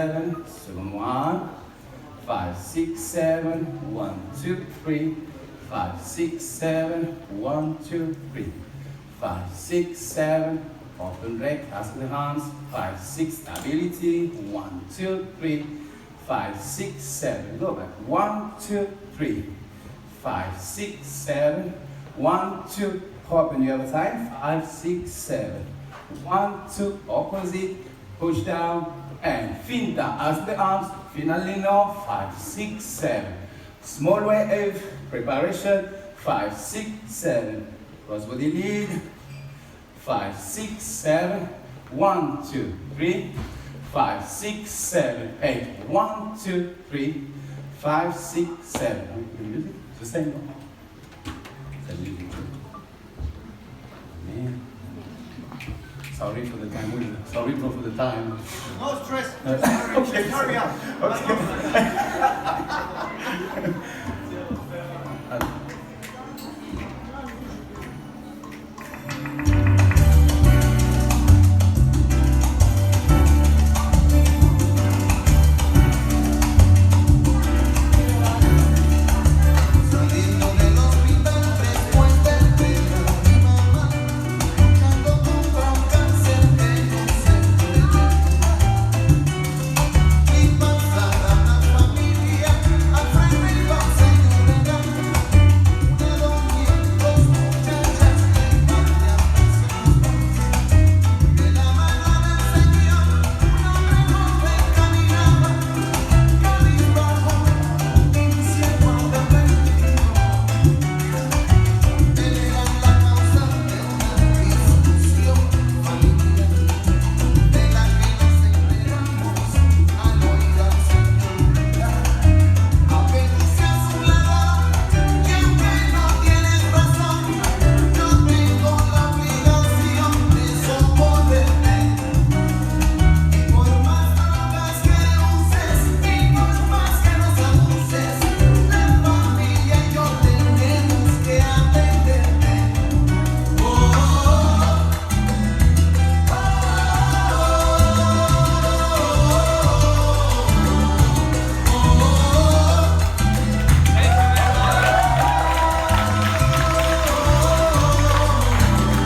7. Second one. 5, 6, 7. 1, 2, 3. 5, 6, 7. 1, 2, 3. 5, 6, 7. Open break. As the hands. 5, 6. Stability. 1, 2, 3. 5, 6, 7. Go back. 1, 2, 3. 5, 6, 7. 1, 2. Open the other side. 5, 6, 7. 1, 2. Opposite. Push down. And finta as the arms. Finally now. 5, 6, 7. Small wave. Preparation. 5, 6, 7. Cross body lead. 5, 6, 7. 1, 2, 3. 5, 6, 7, 8. 1, 2, 3. 5, 6, 7. Can you use it? The same one. Sorry for the time. Sorry for the time. No stress. Okay. Hurry up. Okay.